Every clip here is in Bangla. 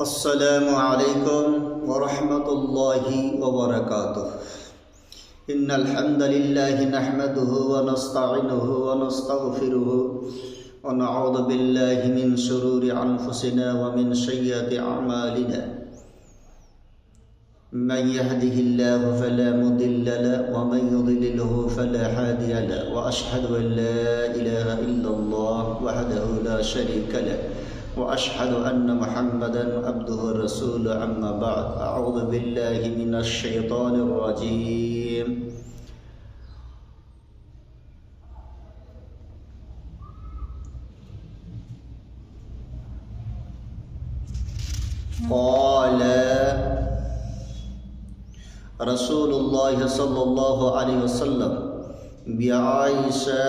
अस्सलामु अलैकुम वरहमतुल्लाहि वबरकातुह। इन्नल हम्दलिल्लाहि नहमदुहु व नस्तईनुहु व नस्तगफिरुहु व नऊज़ु बिल्लाहि मिन शुरूरि अनफुसिना व मिन सय्यिआति अअमालिना। मन यहदिहिल्लाहु फला मुदिल्ल लहु व मन युद्लिलहु फला हादिय लहु व अशहदु अन ला इलाहा इल्लल्लाह वहदहु ला शरीका लहु वअशहदु अन्न मुहम्मदन अब्दुहु व रसूलुहु अम्मा बअद। अऊज़ु बिल्लाहि मिनश शैतानिर रजीम। क़ाल रसूलुल्लाह सल्लल्लाहु अलैहि वसल्लम बिआइशा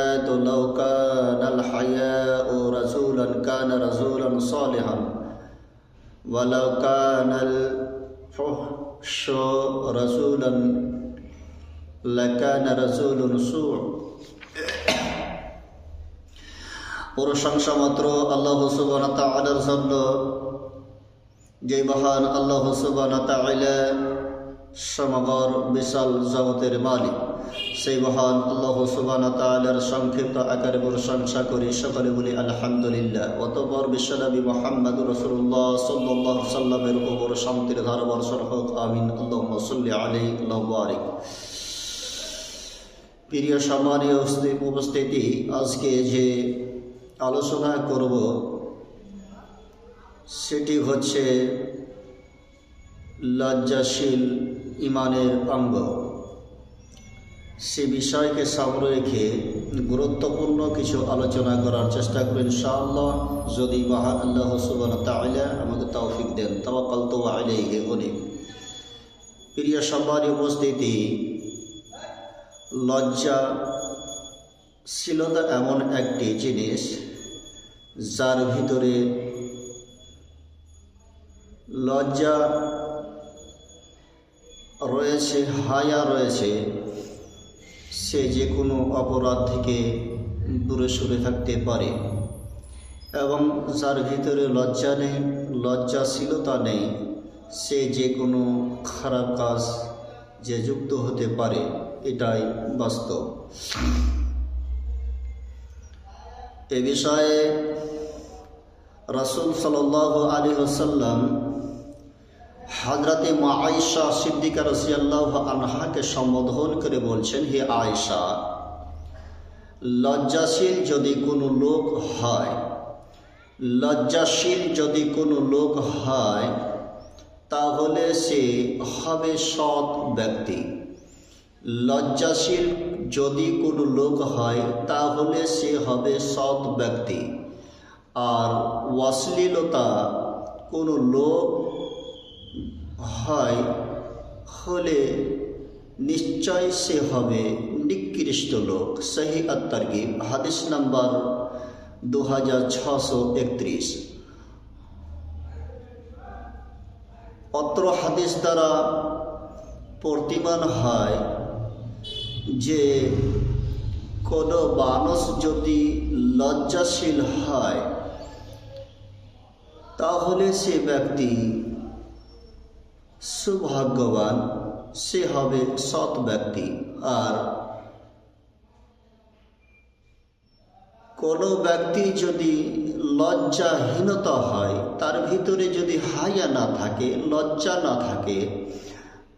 लौ कानल हयाउ रसूलन कान रसूलन सालिहन वलौ कानल फुहशु रसूलन लकान रसूलुन सू। प्रशंसा मात्र আল্লাহ সুবহানাহু ওয়া তাআলার জন্য, যে মহান আল্লাহ সুবহানাহু ওয়া তাআলা সমগ্র বিশাল জগতের মালিক। সেই মহান আল্লাহ সুবহানাহু ওয়া তাআলার সংক্ষিপ্ত আকারে প্রশংসা করি, সকলে বলি আলহামদুলিল্লাহ। অতঃপর বিশ্বনবী মুহাম্মদুর রাসূলুল্লাহ সাল্লাল্লাহু আলাইহি ওয়াসাল্লামের উপর শান্তির ধারা বর্ষণ হোক, আমিন। আল্লাহুম্মা সাল্লি আলাইহি ওয়া বারিক। প্রিয় সম্মানীয় উপস্থিতি, আজকে যে আলোচনা করব সেটি হচ্ছে লজ্জাশীল ইমানের অঙ্গ। সে বিষয়কে সামনে রেখে গুরুত্বপূর্ণ কিছু আলোচনা করার চেষ্টা করব ইনশাআল্লাহ, যদি মহান আল্লাহ সুবহানাহু ওয়া তাআলা আমাদের তৌফিক দেন। তাওয়াক্কালতু আলাইহি উনিব। প্রিয় সম্মানীয় উপস্থিতি, লজ্জাশীলতা এমন একটি জিনিস যার ভিতরে লজ্জা রয়েছে, হায়া রয়েছে। সে যে কোনো অপরাধ থেকে দূরে সরে থাকতে পারে, এবং যার ভিতরে লজ্জা নেই, লজ্জাশীলতা নেই, সে যে কোনো খারাপ কাজ যে যুক্ত হতে পারে, এটাই বাস্তব। এ বিষয়ে রাসূল সাল্লাল্লাহু আলাইহি ওয়াসাল্লাম হযরতে আয়েশা সিদ্দিকা রাদিয়াল্লাহু আনহাকে সম্বোধন করে বলছেন, হে আয়েশা, লজ্জাশীল যদি কোনো লোক হয়, লজ্জাশীল যদি কোনো লোক হয়, তাহলে সে হবে সৎ ব্যক্তি। লজ্জাশীল যদি কোনো লোক হয়, তাহলে সে হবে সৎ ব্যক্তি। আর অশ্লীলতা কোনো লোক হলে নিশ্চয় সে হবে নিকৃষ্ট লোক। সহিহ আত-তারগিব হাদিস নাম্বার 2631। অত্র হাদিস দ্বারা প্রতীয়মান হয় যে কোনো মানুষ যদি লজ্জাশীল হয়, তাহলে সে ব্যক্তি সৌভাগ্যবান, সে হবে সৎ ব্যক্তি। আর কোনো ব্যক্তি যদি লজ্জাহীনতা হয়, তার ভিতরে যদি হায়া না থাকে, লজ্জা না থাকে,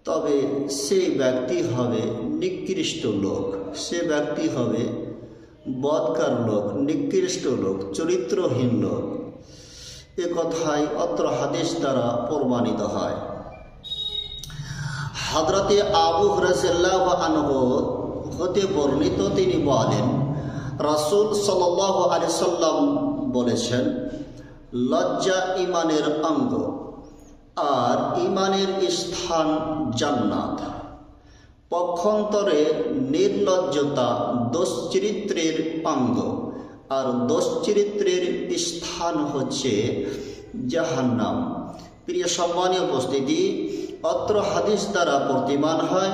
তবে সে ব্যক্তি হবে নিকৃষ্ট লোক, সে ব্যক্তি হবে বদকার লোক, নিকৃষ্ট লোক, চরিত্রহীন লোক। এ কথাই অত্র হাদিস দ্বারা প্রমাণিত হয়। হযরতে আবু হুরায়রা রাদিয়াল্লাহু আনহু হতে বর্ণিত, তিনি বলেন, রাসূল সাল্লাল্লাহু আলাইহি ওয়াসাল্লাম বলেছেন, লজ্জা ঈমানের অঙ্গ, আর ঈমানের স্থান জান্নাত। পক্ষান্তরে নির্লজ্জতা দোষচরিত্রের অঙ্গ, আর দোষচরিত্রের স্থান হচ্ছে জাহান্নাম। প্রিয় সম্মানীয় উপস্থিতি, অত্র হাদিস দ্বারা প্রতীয়মান হয়,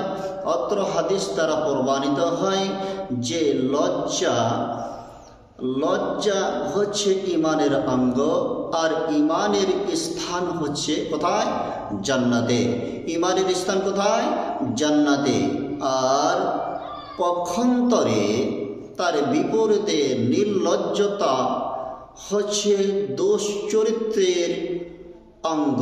অত্র হাদিস দ্বারা প্রমাণিত হয় যে লজ্জা লজ্জা হচ্ছে ইমানের অঙ্গ, আর ইমানের স্থান হচ্ছে কোথায়? জান্নাতে। ইমানের স্থান কোথায়? জান্নাতে। আর পক্ষান্তরে তার বিপরীতে নির্লজ্জতা হচ্ছে দোষ চরিত্রের অঙ্গ,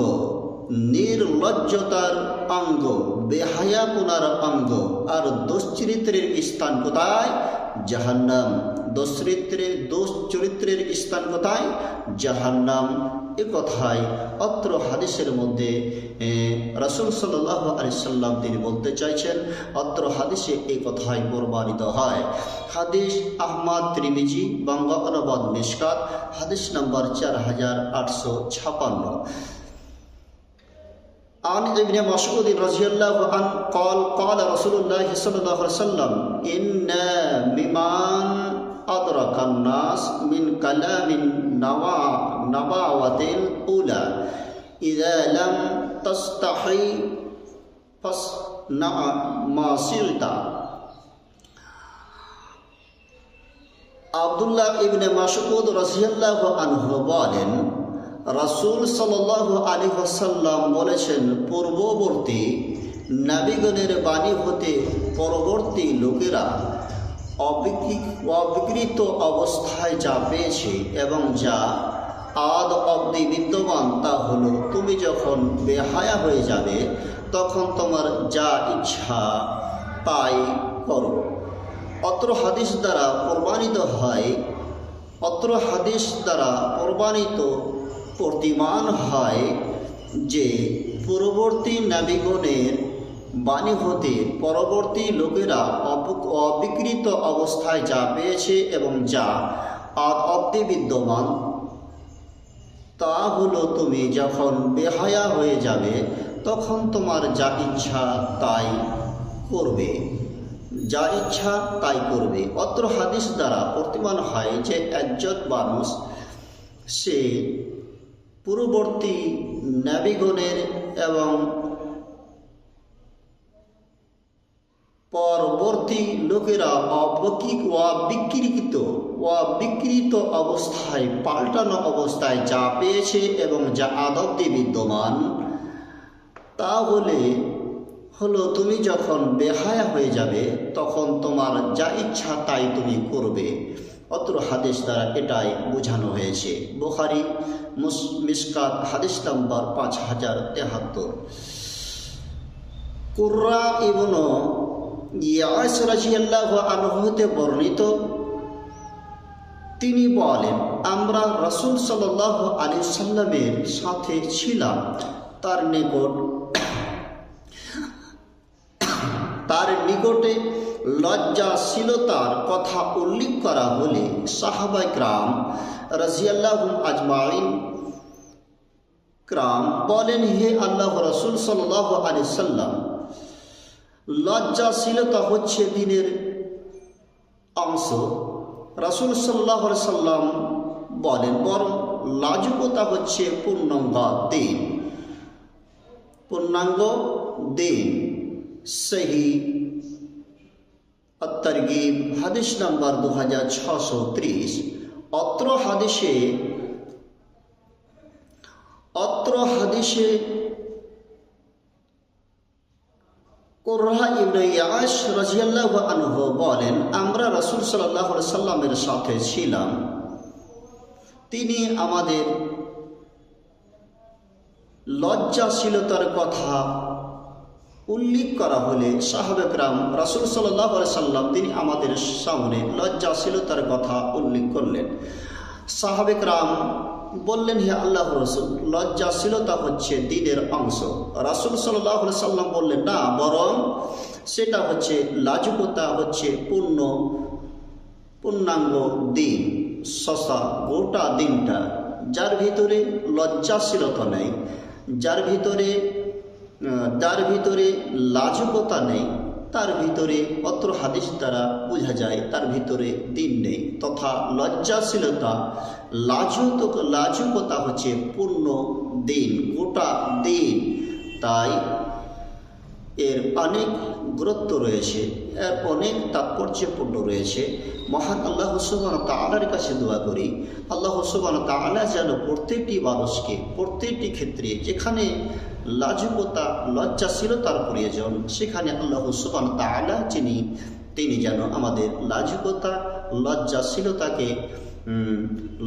নির্লজ্জতার অঙ্গ, বেহায়াপনার অঙ্গ। আর দোষ চরিত্রের স্থান কোথায়? জাহান্নাম। দোষ চরিত্রের স্থান কোথায়? জাহান্নাম। এ কথায় অত্র হাদিসের মধ্যে রাসূল সাল্লাল্লাহু আলাইহি সাল্লাম তিনি বলতে চাইছেন, অত্র হাদিসে এই কথাই প্রমাণিত হয়। হাদিস আহমদ, তিরমিজি, বাংলা অনুবাদ মিশকাত, হাদিস নম্বর 4856। عن ابن مسعود رضي الله عنه قال قال رسول الله صلى الله عليه وسلم إن ممن أدرك الناس من كلام النبوة الأولى إذا لم تستحي فاصنع ما شئت। আব্দুল্লাহ ইবনে মাসউদ রাদিয়াল্লাহু আনহু বলেন, রাসূল সাল্লাল্লাহু আলাইহি ওয়াসাল্লাম বলেছেন, পূর্ববর্তী নবীগণের বাণী হতে পরবর্তী লোকেরা অবিকৃত অবস্থায় যা পেয়েছে এবং যা আদ অবধি বিদ্যমান, তা হলো তুমি যখন বেহায়া হয়ে যাবে তখন তোমার যা ইচ্ছা তাই করো। অত্র হাদিস দ্বারা প্রতিমান হয় যে পূর্ববর্তী নবীগণের বাণী হতে পরবর্তী লোকেরা অবিকৃত অবস্থায় যা পেয়েছে এবং যা আদ অবধি বিদ্যমান, তা হলো তুমি যখন বেহায়া হয়ে যাবে তখন তোমার যা ইচ্ছা তাই করবে, যা ইচ্ছা তাই করবে। অত্র হাদিস দ্বারা প্রতিমান হয় যে একজন মানুষ সে পূর্ববর্তী নবীগণের এবং পরবর্তী লোকেরা বিকৃত অবস্থায়, পাল্টানো অবস্থায় যা পেয়েছে এবং যা আদব্ধি বিদ্যমান, তা হলো তুমি যখন বেহায়া হয়ে যাবে তখন তোমার যা ইচ্ছা তাই তুমি করবে। অত্র হাদিস দ্বারা এটাই বোঝানো হয়েছে। বুখারী মিশকাত, হাদিস নম্বর 5073। কুররা ইবনে ইয়াস রাদিয়াল্লাহু আনহু হতে বর্ণিত, তিনি বলেন, আমরা রাসূল সাল্লাল্লাহু আলাইহি সাল্লামের সাথে ছিলাম। তার নিকটে লজ্জাশীলতার কথা উল্লেখ করা হলে সাহাবায়ে কেরাম রাদিয়াল্লাহু আজমাইন বলেন, হে আল্লাহর রাসূল সাল্লাল্লাহু আলাইহি সাল্লাম, লজ্জাশীলতা হচ্ছে দ্বীনের অংশ। রাসূল সাল্লাল্লাহু আলাইহি সাল্লাম বলেন, বরং লাজুকতা হচ্ছে পূর্ণাঙ্গ দিন। সহি আত-তারগীব, হাদিস নম্বর 2630। অত্র হাদিসে কুররা ইবনে ইয়াস রাদিয়াল্লাহু আনহু বলেন, আমরা রাসূল সাল্লাল্লাহু আলাইহি সাল্লামের সাথে ছিলাম। তিনি আমাদের লজ্জাশীলতার কথা উল্লেখ করা হলে সাহাবায়ে কেরাম রাসূল সাল্লাল্লাহু আলাইহি সাল্লাম তিনি আমাদের সামনে লজ্জাশীলতার কথা উল্লেখ করলেন। সাহাবায়ে কেরাম বললেন, হে আল্লাহর রাসূল, লজ্জাশীলতা হচ্ছে দ্বীনের অংশ। রাসূল সাল্লাল্লাহু আলাইহি সাল্লাম বললেন, না, বরং সেটা হচ্ছে লাজুকতা হচ্ছে পূর্ণাঙ্গ দিন, সসা গোটা দিনটা। যার ভিতরে লজ্জাশীলতা নেই, যার ভিতরে লাজুকতা নেই, তার ভিতরে অত্র হাদিস দ্বারা বোঝা যায় তার ভিতরে দিন নেই। তথা লজ্জাশীলতা, লাজুকতা হচ্ছে পূর্ণ দিন, গোটা দিন। তাই এর অনেক গুরুত্ব রয়েছে, এর অনেক তাৎপর্যপূর্ণ রয়েছে। মহান আল্লাহ সুবহানাহু ওয়া তাআলার কাছে দোয়া করি, আল্লাহ সুবহানাহু ওয়া তাআলা যেন প্রত্যেকটি মানুষকে প্রত্যেকটি ক্ষেত্রে যেখানে লাজুকতা লজ্জাশীলতার প্রয়োজন সেখানে আল্লাহ সুবহানাহু ওয়া তাআলা তিনি যেন আমাদের লাজুকতা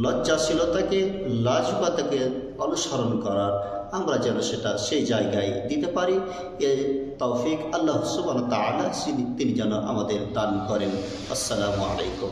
লজ্জাশীলতাকে লাজুকতাকে অনুসরণ করার আমরা যেন সেটা সেই জায়গায় দিতে পারি। এ তৌফিক আল্লাহ সুবহানাহু ওয়া তাআলা তিনি যেন আমাদের দান করেন। আসসালামু আলাইকুম।